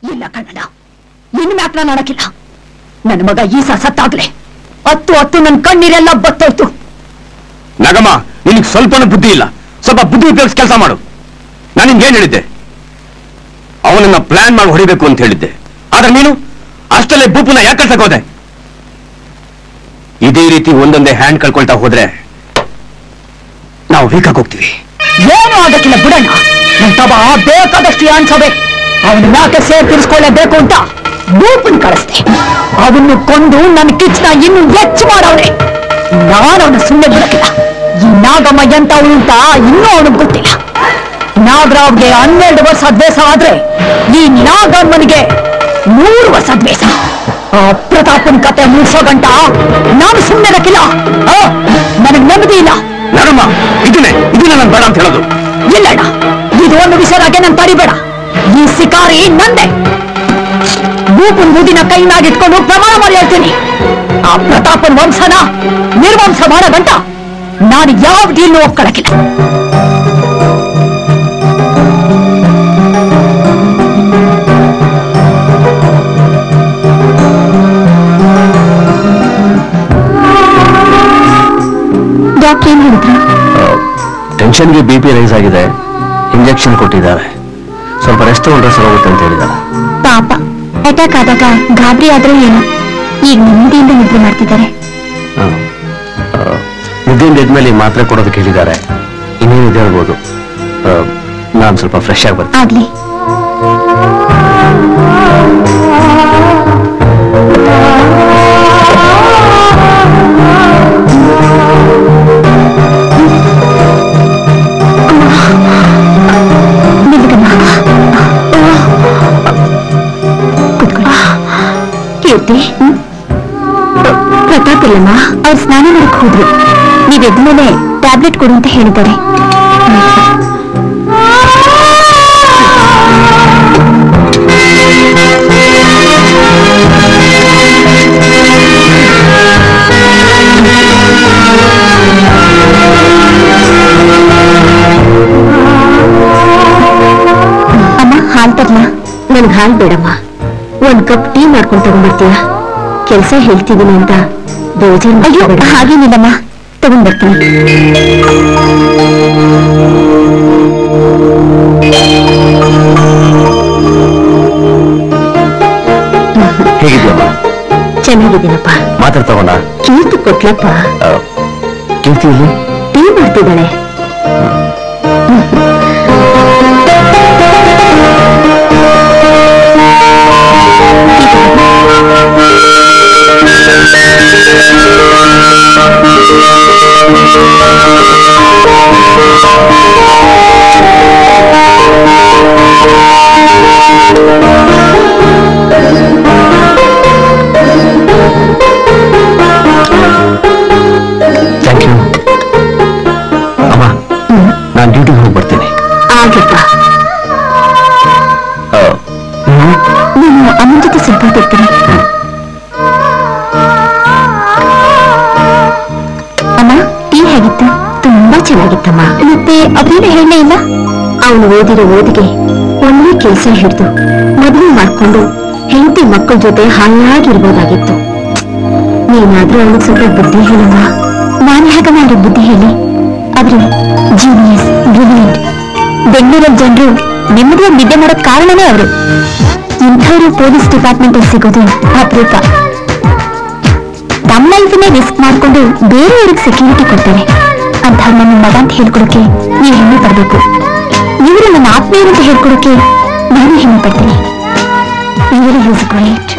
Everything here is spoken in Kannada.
ಇಲ್ಲ ಕಣ್ಣಣ್ಣ, ಇನ್ನು ಮ್ಯಾಕ್ ನಾನು ಆಡಕ್ಕಿಲ್ಲ. ನನ್ನ ಮಗ ಈಸ ಸತ್ತಾಗ್ಲೆ ಹತ್ತು ನನ್ನ ಕಣ್ಣೀರೆಲ್ಲ ಬತ್ತೋಯ್ತು. ನಗಮ್ಮ, ನಿನಗೆ ಸ್ವಲ್ಪನೂ ಬುದ್ಧಿ ಇಲ್ಲ. ಸ್ವಲ್ಪ ಬುದ್ಧಿ ಉಪಯೋಗಿಸಿ ಕೆಲಸ ಮಾಡು. ನಾನು ನಿನ್ಗೇನ್ ಹೇಳಿದ್ದೆ? ಅವನನ್ನ ಪ್ಲಾನ್ ಮಾಡಿ ಹೊಡಿಬೇಕು ಅಂತ ಹೇಳಿದ್ದೆ. ಆದ್ರೆ ನೀನು ಅಷ್ಟಲ್ಲೇ ಬೂಪುನ ಯಾಕೆ ಕಳ್ಸಕ್ ಹೋದೆ? ಇದೇ ರೀತಿ ಒಂದೊಂದೇ ಹ್ಯಾಂಡ್ ಕಳ್ಕೊಳ್ತಾ ಹೋದ್ರೆ ನಾವು ವೀಕ್ ಆಗಿ ಹೋಗ್ತೀವಿ. ಏನು ಆಗಕ್ಕಿಲ್ಲ ಬಿಡಣ್ಣ. ನನ್ನ ತಬ ಬೇಕಾದಷ್ಟು ಅನ್ಸಬೇಕು. ಅವನು ಯಾಕೆ ಸೇರ್ ತಿರ್ಸ್ಕೊಳ್ಳೇಬೇಕು ಅಂತ ಬೂಪನ್ ಕಳಿಸ್ದೆ. ಅವನ್ನು ಕೊಂದು ನನ್ನ ಕಿಚ್ಚನ ಇನ್ನು ಹೆಚ್ಚು ಮಾಡವನೆ. ನಾನು ಅವನ ಸುಮ್ಮನೆ ಬಿಡಕ್ಕಿಲ್ಲ. ಈ ನಾಗಮ್ಮ ಎಂತವಳು ಅಂತ ಇನ್ನೂ ಅವನಿಗೆ ಗೊತ್ತಿಲ್ಲ. ನಾಗರಾವ್ಗೆ 12 ವರ್ಷ ದ್ವೇಷ ಆದ್ರೆ ಈ ನಾಗಮ್ಮನಿಗೆ 100 ವರ್ಷ ದ್ವೇಷ. ಆ ಪ್ರತಾಪನ್ ಕತೆ ಮುಗಿಸೋ ಗಂಟ ನಾನು ಸುಮ್ಮನೆ ಇರಕ್ಕಿಲ್ಲ. ನನಗೆ ನೆಮ್ಮದಿ ಇಲ್ಲ. ನಗಮ್ಮ, ಇದನ್ನೇ ನಾನು ಬೇಡ ಅಂತ ಹೇಳೋದು. ಇಲ್ಲಣ್ಣ, ಇದು ಒಂದು ವಿಷಯದಾಗೆ ನಾನು ತಡಿಬೇಡ. ಈ ಶಿಕಾರಿ ನಂದೆ. ಬೂಪನ್ ಬೂದಿನ ಕೈ ಮ್ಯಾಗಿಟ್ಕೊಂಡು ಪ್ರಮಾಣ ಮಾಡಿ ಹೇಳ್ತೀನಿ, ಆ ಪ್ರತಾಪನ್ ವಂಶನ ನಿರ್ವಂಶ ಮಾಡೋ ಗಂಟ ನಾನು ಯಾವ ಡೀಲ್ನು ಒಪ್ಕೊಳ್ಳಕ್ಕಿಲ್ಲ. ಡಾಕ್ಟರ್ ಏನ್ ಹೇಳಿದ್ರು? ಟೆನ್ಷನ್ಗೆ BP ರೈಸ್ ಆಗಿದೆ, ಇಂಜೆಕ್ಷನ್ ಕೊಟ್ಟಿದ್ದಾರೆ. ಸ್ವಲ್ಪ ರೆಸ್ಟ್ ತಗೊಂಡ್ರೆ ಸರೋಗುತ್ತೆ ಅಂತ ಹೇಳಿದ್ದಾರೆ. ಪಾಪ, ಅಟ್ಯಾಕ್ ಆದಾಗ ಗಾಬರಿ ಆದ್ರೂ ಏನು, ಈಗ ನೆಮ್ಮದಿಯಿಂದ ನಿದ್ರೆ ಮಾಡ್ತಿದ್ದಾರೆ. ನಿದ್ದೆಯಿಂದ ಎದ್ಮೇಲೆ ಮಾತ್ರೆ ಕೊಡೋದಕ್ಕೆ ಹೇಳಿದ್ದಾರೆ. ಇನ್ನೇನು ಇದೆ ಹೇಳ್ಬೋದು. ನಾನು ಸ್ವಲ್ಪ ಫ್ರೆಶ್ ಆಗಿ ಬರ್ತೀನಿ. ಆಗ್ಲಿ. ಕೀರ್ತಿ, ಪ್ರತಾಪ್ ಇಲ್ಲಮ್ಮ, ಅವ್ರು ಸ್ನಾನ ಮಾಡಕ್ ಹೋದ್ರು. ನೀವ್ ಎದ್ಮೇಲೆ ಟ್ಯಾಬ್ಲೆಟ್ ಕೊಡು ಅಂತ ಹೇಳಿದ್ದಾರೆ. ಅಮ್ಮ, ಹಾಲ್ ತರ್ಲಾ? ನನ್ಗೆ ಹಾಲ್ ಬೇಡಮ್ಮ, 1 ಕಪ್ ಟೀ ಮಾಡ್ಕೊಂಡು ತಗೊಂಡ್ಬರ್ತೀಯ? ಕೆಲಸ ಹೇಳ್ತಿದ್ದೀನಿ ಅಂತ ಬೇಜಾರು. ಅಯ್ಯೋ, ಹಾಗೇನಿಲ್ಲಮ್ಮ, ತಗೊಂಡ್ಬರ್ತೀನಿ. ಹೇಗಿದ್ಯಮ್ಮ? ಚೆನ್ನಾಗಿದ್ದೀನಪ್ಪ. ಮಾತ್ರ ತಗೊಂಡ? ಕೀರ್ತಿ ಕೊಟ್ಲಪ್ಪ. ಕೀರ್ತಿಯಲ್ಲಿ ಟೀ ಮಾಡ್ತಿದ್ದಾಳೆ. ಥ್ಯಾಂಕ್ ಯು ಅಮ್ಮ. ನಾನು ಡ್ಯೂಟಿಗೆ ಹೋಗಿ ಬರ್ತೀನಿ. ಆಗಪ್ಪ, ನಾನು ಅಮ್ಮನ ಜೊತೆ ಸ್ವಲ್ಪ ಹೊತ್ತಿರ್ತೀನಿ. ಅಮ್ಮ, ಟೀ ಹೇಗಿತ್ತು? ತುಂಬಾ ಚೆನ್ನಾಗಿತ್ತಮ್ಮ. ಮತ್ತೆ ಅವ್ರೇನು ಹೇಳಲೇ ಇಲ್ಲ? ಅವನು ಓದಿರೋ ಓದಿಗೆ ಒಳ್ಳೆ ಕೆಲಸ ಹಿಡಿದು ಮದುವೆ ಮಾಡ್ಕೊಂಡು ಹೆಂಡತಿ ಮಕ್ಕಳ ಜೊತೆ ಹಾಯಾಗಿರ್ಬೋದಾಗಿತ್ತು. ನೀನಾದ್ರೂ ಅವಳಿಗೆ ಸ್ವಲ್ಪ ಬುದ್ಧಿ ಹೇಳಮ್ಮ. ನಾನು ಹೇಗೆ ಮಾಡಿ ಬುದ್ಧಿ ಹೇಳಿ? ಆದ್ರೆ ಜೀನಿಯಸ್, ಬ್ರಿಲಿಯಂಟ್. ಬೆಂಗಳೂರಲ್ಲಿ ಜನರು ನೆಮ್ಮದಿಯಾಗಿ ನಿದ್ದೆ ಮಾಡೋದ್ ಕಾರಣನೇ ಅವರು. ಇಂಥವರು ಪೊಲೀಸ್ ಡಿಪಾರ್ಟ್ಮೆಂಟ್ ಅಲ್ಲಿ ಸಿಗೋದು ಅಪರೂಪ. ತಮ್ಮ ಲೈಫನ್ನೇ ರಿಸ್ಕ್ ಮಾಡ್ಕೊಂಡು ಬೇರೆಯವ್ರಿಗೆ ಸೆಕ್ಯೂರಿಟಿ ಕೊಡ್ತಾರೆ. ಅಂತ ನನ್ನ ಮಗ ಅಂತ ಹೇಳ್ಕೊಡಕ್ಕೆ ನೀವು ಹೆಮ್ಮೆ ಪಡ್ಬೇಕು. ಇವರು ನನ್ನ ಆತ್ಮೀಯರು ಅಂತ ಹೇಳ್ಕೊಡಕ್ಕೆ ನಾನು ಹೆಮ್ಮೆ ಪಡ್ತೀನಿ. Really is great.